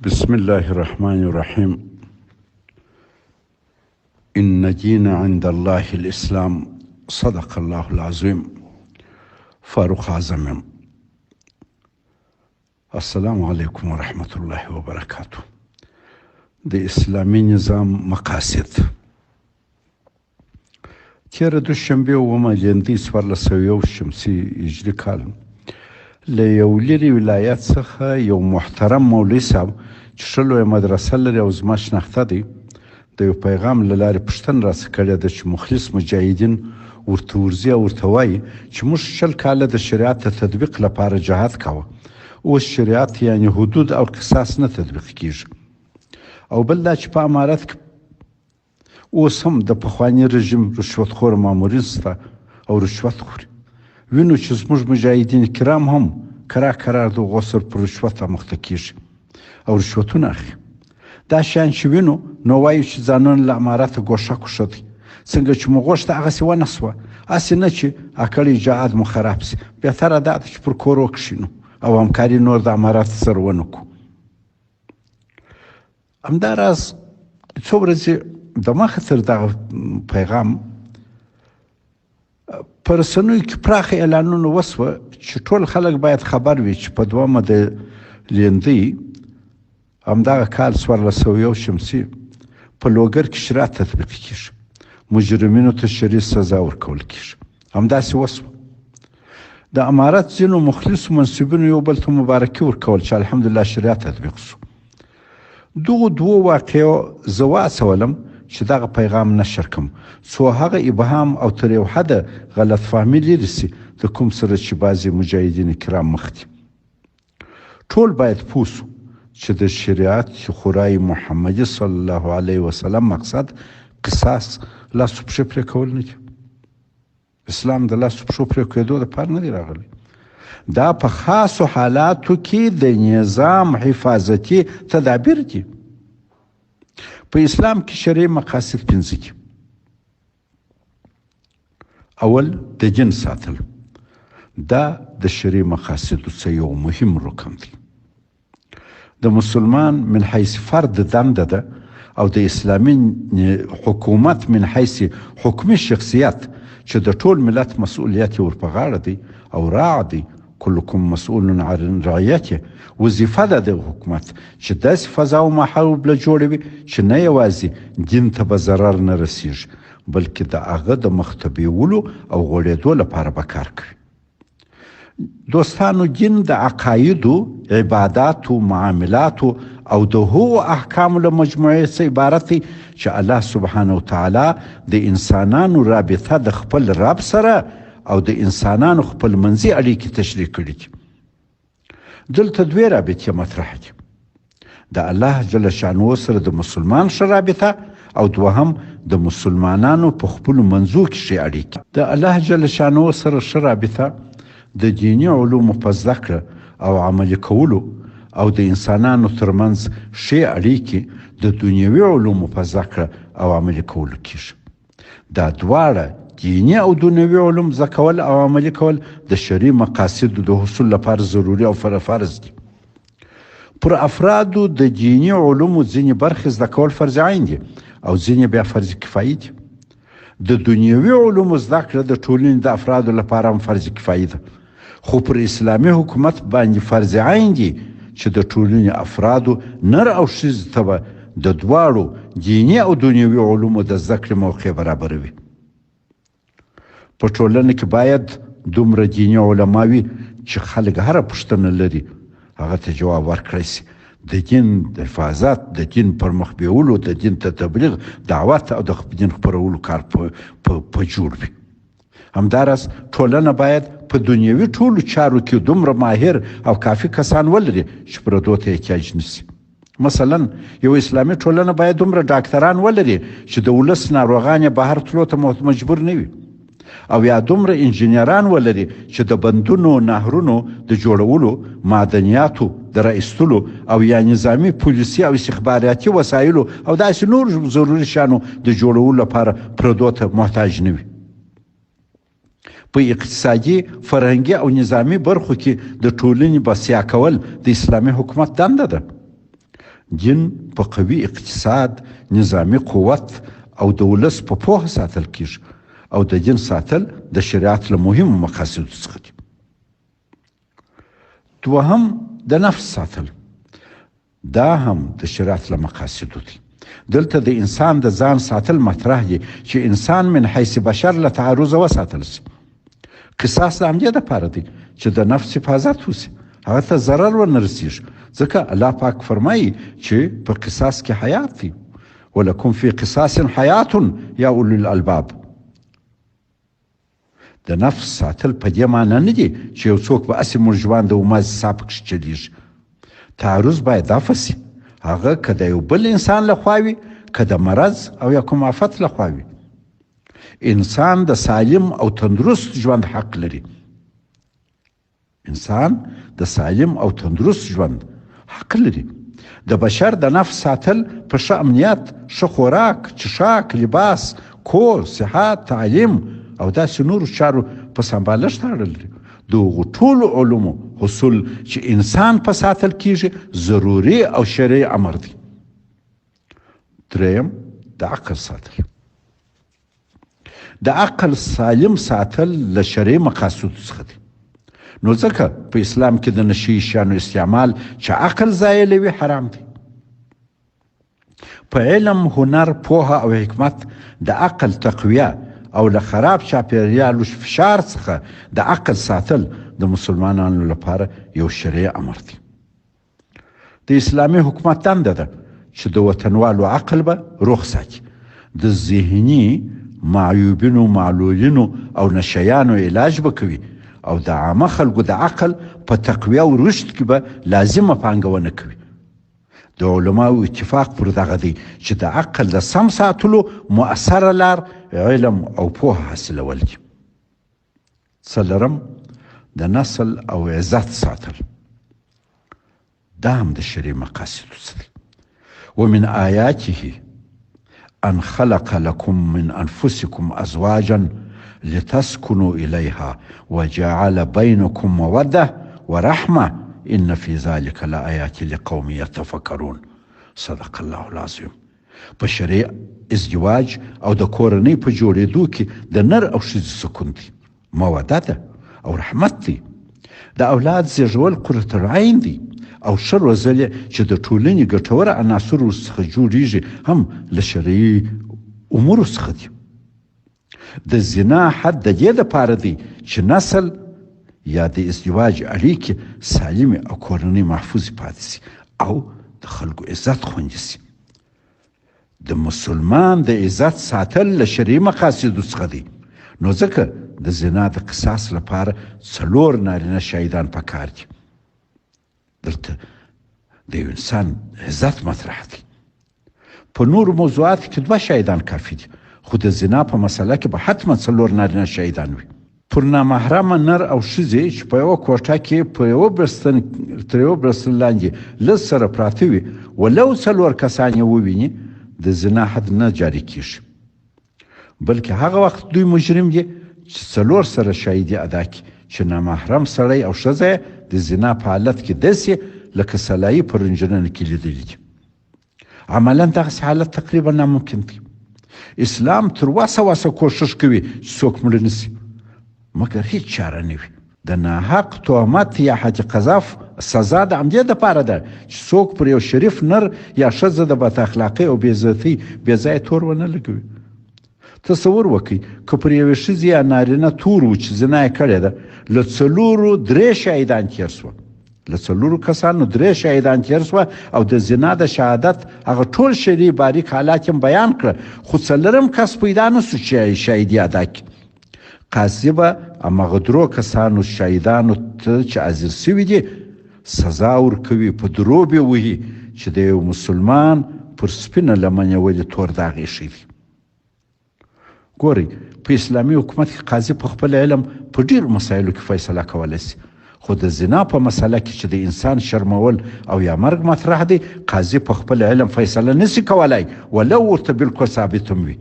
بسم الله الرحمن الرحيم. إن دين عند الله الإسلام. صدق الله العظيم. فاروق اعظم. السلام عليكم ورحمة الله وبركاته. د اسلامي نظام مقاصد. تیر دوشنبه اومه جندي 1401 شمسي هجري کال له یو لري ولایت څخه یو محترم مولوي صاحب چې شلوه مدرسه لري او زما شناخته دی د یو پیغام له لارې پوښتنه راڅخه کړې ده چې مخلص مجاهدین ورته ورځي او ورته وایي چې موږ 20 کاله د شریعت د تطبیق لپاره جهاد کاوه، اوس شریعت یعنی حدود او قصاص نه تطبیق کیږي، او بل دا چې په امارت کې اوس هم د پخواني رژیم رشوتخور مامورین سته او رشوت خوري. وینو چې زموږ مجاهدین کرام هم کرار د غسر پر رشوت مخته کیږي او رشوتونه اخلي. دا شان چې وینو نو وایو چې ځانونه له امارته ګوښه کوښه دي، څنګه چې مو غوښته هغسې ونه سوه، هسې نه چې اکړی جهاد مو خراب سي. بهتره دا ده چې پر کور وکښینو او همکاري نور د امارات سره ونه کړو. همداراز څو ورځې دمخه تر دغه پیغام په رسنیو کې پراخه اعلانونه وسوه چې ټول خلک باید خبر وي چې په دومه د لیندۍ همدغه کال 1401 شمسي په لوګر کې شریعت تطبیق کیږي، مجرمینو ته شدید سزا ورکول کیږي. همداسې وسوه. د امارت ځینو مخلصو منصبینو یو بل ته مبارکي ورکول چې الحمدلله شریعت تطبیق شو. دغو دوو واقعو زه وهڅولم چې دغه پیغام نشر کړم څو هغه ابهام او تر یو حده غلط فهمي لرې سي د کوم سره چې بعضې مجاهدین کرام مخ دي. ټول باید پوه سو چې د شریعت خورای محمدي صلی الله علیه وسلم مقصد قصاص لاس و پښې پرې کول نه دي. اسلام د لاس و پښو پرې کېدو دپاره نه دی راغلی. دا په خاصو حالاتو کې د نظام حفاظتي تدابیر دي. په اسلام کې شرعي مقاصد 5 دي. اول د جن ساتل، دا د شرعي مقاصدو څخه یو مهم رکن دی. د مسلمان من حیث فرد دنده ده او د اسلامي حکومت من حیث حکمي شخصیت چې د ټول ملت مسؤلیت یې ورپه غاړه دی او راع دی. کلکم مسؤول عن رعیته. وظیفه ده د حکومت چې داسې فضا او ماحول له جوړوي چې نه یوازې دین ته به ضرر نه رسیږي بلکې د هغه د مخته بیولو او غوړېدو لپاره به کار کوي. دوستانو، دین د عقایدو، عباداتو، معاملاتو او د هغو احکامو له مجموعې څخه عبارت دی چې الله سبحانه وتعالی د انسانانو رابطه د خپل رب سره او د انسانانو خپل منځي اړیکې تشریح کړي دي. دلته 2 رابطې مطرح دي: د الله جل شانو سره د مسلمان ښه رابطه او دوهم د مسلمانانو په خپلو منځو کې ښې اړیکې. د الله جل شانو سره ښه رابطه د دیني علومو په زده کړه او عملي کولو او د انسانانو ترمنځ ښې اړیکې د دنیوي علومو په زده کړه او عملي کولو کېږي. دا دواړه دیني او دنیوي علوم زده کول او عملي کول د شرعي مقاصدو د حصول لپاره ضروري او فرض دي. پر افرادو د دیني علومو ځینې برخې زده کول فرض عین دي او ځینې بیا فرض کفایي دي. د دنیوي علومو زده کړه د ټولنې د افرادو لپاره هم فرض کفایي ده، خو پر اسلامي حکومت باندې فرض عین دي چې د ټولنې افرادو نر او ښځو ته به د دواړو دیني او دنیوي علومو د زده کړې موقع برابروي. په ټولنه کې باید دومره دیني علما وي چې خلک هره پوښتنه لري هغه ته جواب ورکړی سي. د دین د حفاظت، د دین پر مخ بیولو، د دین ته تبلیغ، دعوت او د دین خپرولو کار په جوړ وي. همداراز ټولنه باید په دنیوي ټولو چارو کې دومره ماهر او کافي کسان ولري چې پردو ته احتیاج نشي. مثلا یو اسلامي ټولنه باید دومره ډاکټران ولري چې د ولس ناروغان یې بهر تلو ته مجبور نه وي، او یا دومره انجینران ولري چې د بندونو، نهرونو د جوړولو، معدنیاتو د رایستلو او یا نظامی پولیسي او استخباراتي وسایلو او داسې نور ضروري شیانو د جوړولو لپاره پردو ته محتاج نه وي. په اقتصادي، فرهنګي او نظامی برخو کې د ټولنې بسیا کول د اسلامي حکومت دنده ده. دین په قوي اقتصاد، نظامي قوت او د ولس په پوهه ساتل کیږي، او د دین ساتل د شریعت له مهمو مقاصدو څخه دي. دوهم د نفس ساتل، دا هم د شریعت له مقاصدو دي. دلته د انسان د ځان ساتل مطرح دي چې انسان من حیث بشر له تعرض وساتل سي. قصاص د همدې دپاره دی چې د نفس حفاظت وسي، هغه ته ضرر ونه رسیږي، ځکه الله پاک فرمایي چې په قصاص کې حیات دی. ولکم فی قصاص حیات یا اولی الالباب. د نفس ساتل په دې معنی نه دي چې یو څوک به اسې مړ ژوند او مازې سا پکښې چلیږي. تعرض باید دفع سي، هغه که د یو بل انسان لخوا وي، که د مرض او یا کوم آفت لخوا وي. انسان د سالم او تندرست ژوند حق لري. انسان د سالم او تندرست ژوند حق لري. د بشر د نفس ساتل په ښه امنیت، ښه خوراک، څښاک، لباس، کور، صحت، تعلیم او داسې نورو چارو په سمبالښت اړه لري. د هغو ټولو علومو حصول چې انسان په ساتل کیږي ضروري او شرعي امر دی. دریم د عقل ساتل. د عقل سالم ساتل له شرعي مقاصدو څخه دی. نو ځکه په اسلام کې د نشي شیانو استعمال چې عقل زایلوي حرام دی. په علم، هنر، پوهه او حکمت د عقل تقویه او له خراب چاپیریال فشار څخه د عقل ساتل د مسلمانانو لپاره یو شرعي امر دی. د اسلامي حکومت دنده ده چې د وطنوالو عقل به روغ ساتي، د ذهني معیوبینو، معلولینو او نشیانو علاج به کوي، او د عامه خلکو د عقل په تقویه او رشد کې به لازمه پانګونه کوي. د علماو اتفاق پر دغه دی چې د عقل د سم ساتلو مؤثره لار علم او پوهه حاصلول دي. څلورم د نسل او عزت ساتل. دا هم د شرعي مقاصدو څخه دی. ومن آیاته ان خلق لكم من انفسكم ازواجا لتسكنوا اليها وجعل بينكم موده ورحمه ان في ذلك لآيات لقوم يتفكرون. صدق الله العظیم. په شرعي ازدواج او د کورنۍ په جوړېدو کې د نر او ښځې سکون دی، موده ده او رحمت دی. د اولاد زیږول قرة العین دی او ښه روزل چې د ټولنې ګټوره عناصرو څخه جوړیږي هم له شرعي امورو څخه دي. د زنا حد د دې دپاره دی چې نسل یا د ازدواج اړیکې سالمې او کورنۍ محفوظې پاتې سي او د خلکو عزت خوندي سي. د مسلمان د عزت ساتل له شرعي مقاصدو څخه دی. نو ځکه د زنا د قصاص لپاره 4 نارینه شهیدان پکار دي. دلته د یو انسان عزت مطرح دی. په نورو موضوعاتو کې 2 شهیدان کافي دي، خو د زنا په مسله کې به حتما 4 نارینه شهیدان وي. پر نامحرمه نر او ښځې چې په یوه کوټه کې په یوه بړستن تر یوه بړستن لاندې لږ سره پراته وي، ولو 4 کسان یې وویني، د زنا حد نه جاري کیږي، بلکې هغه وخت دوی مجرم دي چې 4 سره شاهدي ادا کړي چې نامحرم سړی او ښځه د زنا په حالت کې داسې لکه سلایي په رنجرنه کې لیدلي دي. عملا دغسې حالت تقریبا ناممکن دی. اسلام تر وسه کوښښ کوي چې څوک مړه نه سي، مګر هیڅ چاره نه وي. د ناحق تهمت یا حد قذف سزا د همدې دپاره ده چې څوک پر یو شریف نر یا ښځه د بد اخلاقۍ او بېعزتۍ بېځایه تور ونه لګوي. تصور وکړئ که پر یوې ښځې یا نارینه تور و چې زنا یې کړې ده، له 4 3 شهیدان تېر سوه، له 4 کسانو 3 شهیدان تېر سوه او د زنا د شهادت هغه ټول شرعي باریک حالات یې بیان کړه، خو 4م کس پیدا نه سو چې شهیدي ادا کړي. قاضي به همغه 3 کسانو شهیدانو ته چې حاضر سوي دي سزا ورکوي، په درو به وهي چې د یو مسلمان پر سپینه لمن یې ولې تور داغ ایښی دی. ګورئ، په اسلامي حکومت کې قاضي په خپل علم په ډېرو مسایلو کې فیصله کولی سي، خو د زنا په مسله کې چې د انسان شرمول او یا مرګ مطرح دی، قاضي په خپل علم فیصله نسي کولی ولو ورته بالکل ثابت هم وي.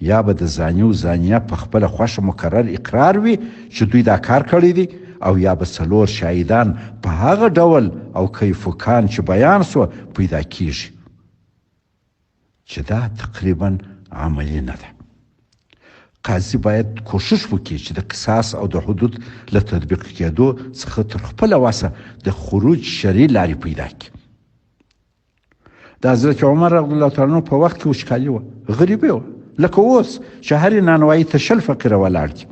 یا به د زاني او زانیه په خپله خوښه مقرر اقرار وي چې دوی دا کار کړی دی، او یا به 4 شاهدان په هغه ډول او کیف کان چې بیان سو پیدا کیږي، چې دا تقریبا عملی نه ده. قاضي باید کوشش وکړي چې د قصاص او د حدود له تطبیق کېدو څخه تر خپله وسه د خروج شرعي لارې پیدا کړي. د حضرت عمر رضی الله تعالی عنه په وخت کې وچکالي وه، غریبي وه، لکه اوس چې هرې نانوایي ته 20 فقیره ولاړ دي.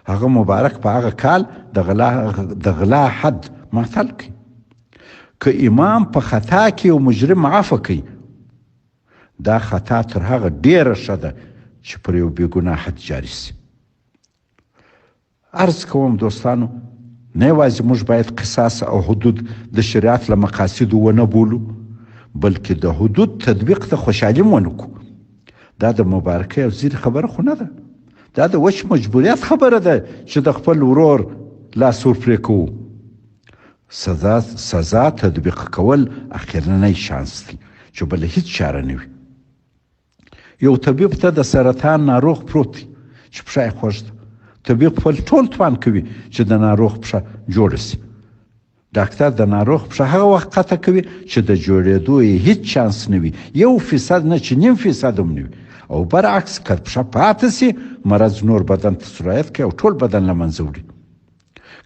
هغه مبارک په هغه کال د غلا حد معطل کړي. که امام په خطا کې یو مجرم عفو کوي، دا خطا تر هغه ډیره ښه ده چې پر یو بېګناه حد جاري سي. عرض کوم دوستانو، نه یوازې موږ باید قصاص او حدود د شریعت له مقاصدو ونه بولو، بلکې د حدود تطبیق ته خوشحالي ونه کړو. دا د مبارکۍ او زیر خبره خو نه ده، دا د وچ مجبوریت خبره ده چې د خپل ورور لاس ور پرې کوو. سزا تطبیق کول اخرنی شانس دی چې بله هیڅ چاره نه وي. یو طبیب ته د سرطان ناروغ پروت دی چې پښه یې خوږ ده. طبیب خپل ټول توان کوي چې د ناروغ پښه جوړه سي. ډاکټر د ناروغ پښه هغه وخت قطع کوي چې د جوړېدو یې هیڅ چانس نه وي، 1% نه چې 0.5% هم نه وي. او برعکس که پښه پاتې سي، مرض نور بدن ته سرایت کوي او ټول بدن له منځه وړي.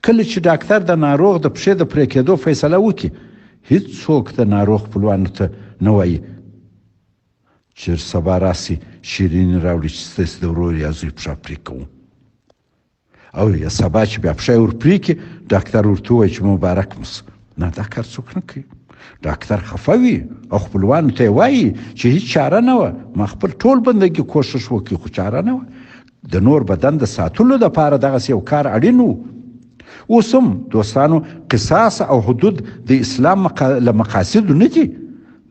کله چې ډاکټر د ناروغ د پښې د پرې کېدو فیصله وکړي، هیڅوک د ناروغ خپلوانو ته نه وایي چې سبا راسي شیریني راوړي چې ستاسې د ورور یا زوی پښه پرې کوو. او یا سبا چې بیا پښه یې ور پرې کړي، ډاکټر ورته ووایي چې مبارک مو سه. نه، دا کار څوک نه کوي. ډاکټر خفه وي او خپلوانو ته یې وایي چې هیڅ چاره نه وه، ما خپل ټول بندګي کوشش وکړي خو چاره نه وه. د نور بدن د ساتلو دپاره دغسې یو کار اړین و. اوس هم دوستانو، قصاص او حدود د اسلام له مقاصدو نه دي،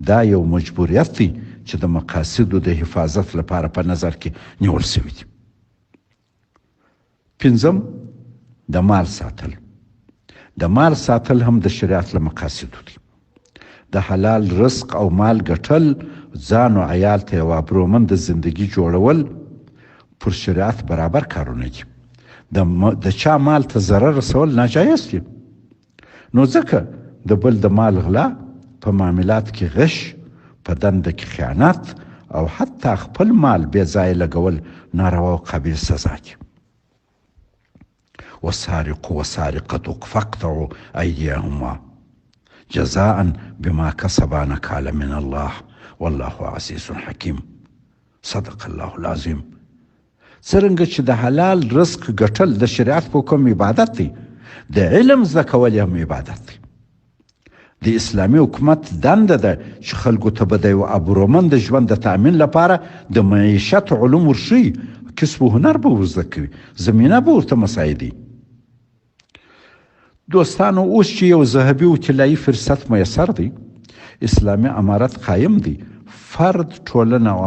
دا یو مجبوریت دی چې د مقاصدو د حفاظت لپاره په نظر کې نیول سوي دي. 5 د مال ساتل. د مال ساتل هم د شریعت له مقاصدو دي. د حلال رزق او مال ګټل، ځان او عیال ته یوه ابرومنده زندگی جوړول پر شریعت برابر کارونه دي. د چا مال ته ضرر رسول ناجایز دي. نو ځکه د بل د مال غلا، په معاملات کې غش، په دنده کې خیانت او حتی خپل مال بې ځایه لګول ناروا او قابل سزا دي. والسارق والسارقة فاقطعوا أيديهما جزاء بما كسبا نكالا من الله والله عزيز حكيم. صدق الله العظيم. څرنګه چې د حلال رزق ګټل د شریعت په حکم عبادت دی، د علم زده کول هم عبادت دی. د اسلامي حکومت دنده ده چې خلکو ته به د یو ابرومند ژوند د تأمین لپاره د معیشت علوم ورښیي، کسب و هنر به ورزده کوي، زمینه به ورته مساعدي. دوستانو، اوس چې یو ذهبي و طلایي فرصت میسر دی، اسلامي امارت قایم دی، فرد، ټولنه او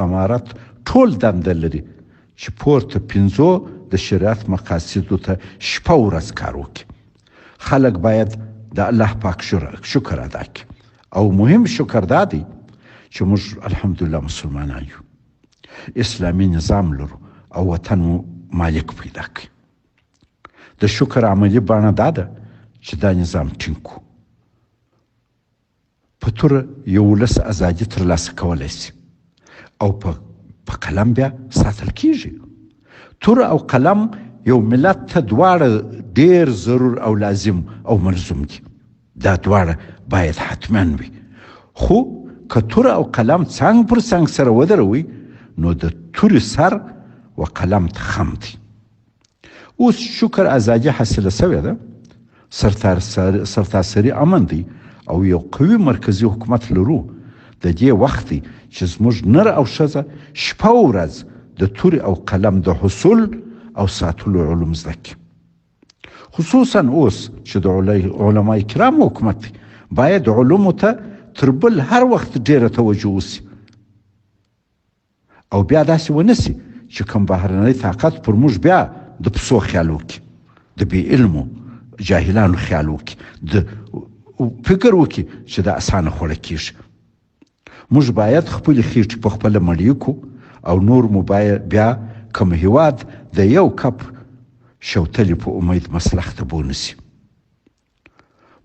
امارت ټول دنده لري چې پورته 5 د شریعت مقاصدو ته شپه ورځ کار وکړي. خلک باید د الله پاک شکر ادا کړي. او مهم شکر دا دی چې موږ الحمدلله مسلمانان یو، اسلامي نظام لرو او وطن مو مالک پیدا کړي. د شکر عملی بڼه دا ده چې دا نظام ټینګ کړو. په توره یو ولس ازادي ترلاسه کولی سي او په قلم بیا ساتل کیږي. توره او قلم یو ملت ته دواړه ډیر ضرور او لازم او ملزوم دي. دا دواړه باید حتما وي. خو که توره او قلم څنګ پر څنګ سره ودروي، نو د تورې سر و قلم ته خم دی. اوس شکر ازادي حاصله سوې ده، سرتاسري امن دی او یو قوي مرکزي حکومت لرو. د دې وخت دی چې زموږ نر او ښځه شپه او ورځ د تورې او قلم د حصول او ساتلو علوم زده کړي. خصوصا اوس چې د علماء کرام حکومت دی، باید علومو ته تر بل هر وخت ډیره توجه وسي او بیا داسې ونسي چې کوم بهرنی طاقت پر موږ بیا د پسو خیال وکړي، د بې علمو جاهلانو خیال وکړي، د فکر وکړي چې دا اسانه خوړه کیږي. موږ باید خپلې خېټې په خپله مړې کړو او نور مو باید بیا کوم هیواد د یو کپ شوتلې په امید مسلخ ته بونسي.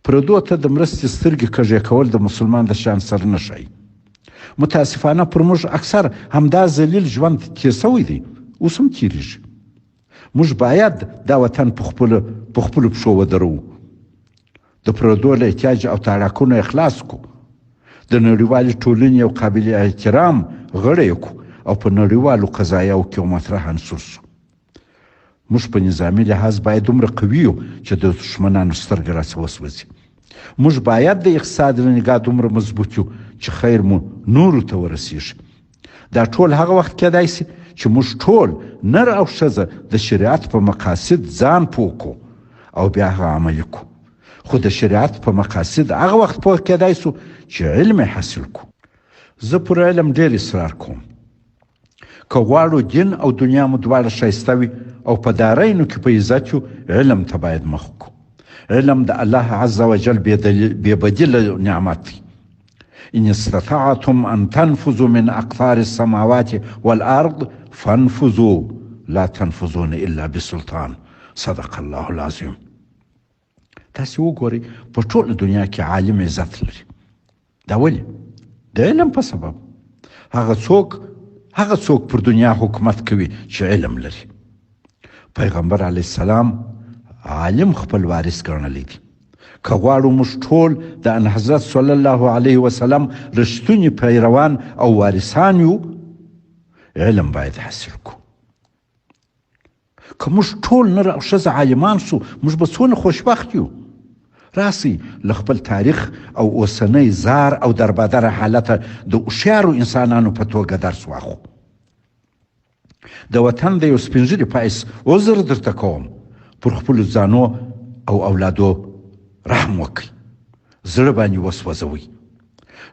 پردو ته د مرستې سترګې کږې کول د مسلمان د شان سر نه ښایي. متاسفانه پر موږ اکثر همدا ذلیل ژوند تیر سوی دی، اوس هم تیریږي. موږ باید دا وطن په خپلو پښو ودرو، د پردو له احتیاج او تاړاکونو اخلاص کو، د نړیوالې ټولنې او قابل احترام غړی کو او په نړیوالو قضایاو کې مطرح عنصر سو. موږ په نظامي لحاظ باید دومره قوي یو چې د دښمنانو سترګې راڅه وسوځي. موږ باید د اقتصاد له نګاه دومره مضبوط یو چې خیر مو نورو ته ورسیږي. دا ټول هغه وخت کېدای شي چې موږ ټول نر او ښځه د شریعت په مقاصد ځان پوه کو او بیا هغه عملي کو. خو د شریعت په مقاصد هغه وخت پوه کېدای شو چې علم حاصل کو. زه پر علم ډېر اصرار کوم. که غواړو دین او دنیا مو دواړه ښایسته وي او په دارینو کې په عزت یو، علم ته باید مخ کو. علم د الله عز وجل بې بدیله نعمت دی. ان استطعتم ان تنفذوا من اقطار السماوات والارض فانفذوا لا تنفذون الا بسلطان. صدق الله العظیم. تاسې وګورئ په ټوله دنیا کې عالم عزت لري. دا ولې؟ د علم په سبب. هغه څوک پر دنیا حکومت کوي چې علم لري. پیغمبر علیه السلام عالم خپل وارث ګڼلی دی. که غواړو موږ ټول د ان حضرت صلی الله علیه وسلم رښتوني پیروان او وارثان یو، علم باید حاصل کو. که موږ ټول نر او ښځه عالمان سو، موږ به څونه خوشبخت یو. راسئ له خپل تاریخ او اوسنۍ زار او دربدره حالته د هوښیارو انسانانو په توګه درس واخلو. د وطن د یو سپین ږیري پایس عذر درته کوم، پر خپلو ځانو او اولادو رحم وکړئ، زړه باندې وسوځوئ.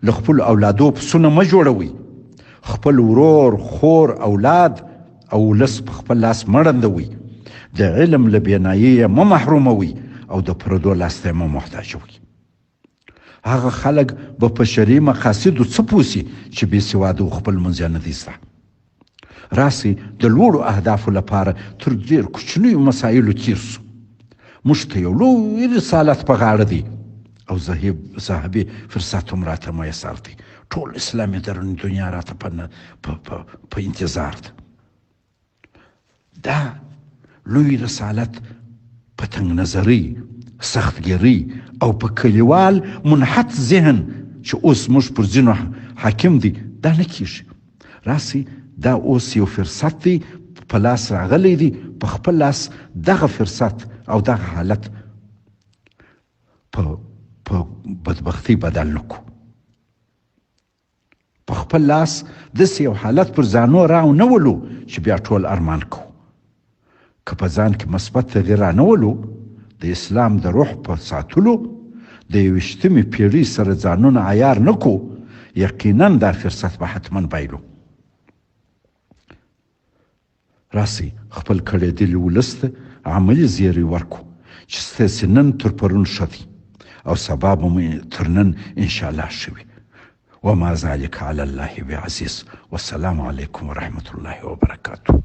له خپلو اولادو پسونه مه جوړوئ. خپل ورور، خور، اولاد او ولس په خپل لاس مه ړندوئ. د علم له بینایي مه محروموئ او د پردو لاس ته مه محتاجوئ. هغه خلک به په شرعي مقاصدو څه پوه سي چې بې سواده خپل منځ یې نه دی زده. راسئ د لوړو اهدافو لپاره تر ډېر کوچنیو مسایلو تیر سو. موږ ته یو لوی رسالت په غاړه دی او ذهبي فرصت هم راته میسر دی. ټول اسلامي دنیا راته په انتظار ده. دا لوی رسالت په تنګ نظرۍ، سختګیرۍ او په کلیوال منحت ذهن چې اوس موږ پر ځینو حاکم دی، دا نه کیږي. راسئ دا اوس یو فرصت دی په لاس راغلی دی، په خپل لاس دغه فرصت او دغه حالت په بدبختۍ بدل نکړو. په خپل لاس داسې یو حالت پر ځانو راونولو چې بیا ټول ارمان کوو. که په ځان کې مثبت تغییر رانولو، د اسلام د روح په ساتلو، د 21مې پیړۍ سره ځانونه عیار نه کړو، یقینا دا فرصت به حتما بایلو. راسئ خپل کړېدلي ولس ته عملي زیری ورکړو چې ستاسې نن تر پرون ښه دی او سبا به مو تر نن انشاءالله ښه وي. وما ذلك على الله بعزيز. والسلام عليكم ورحمة الله وبركاته.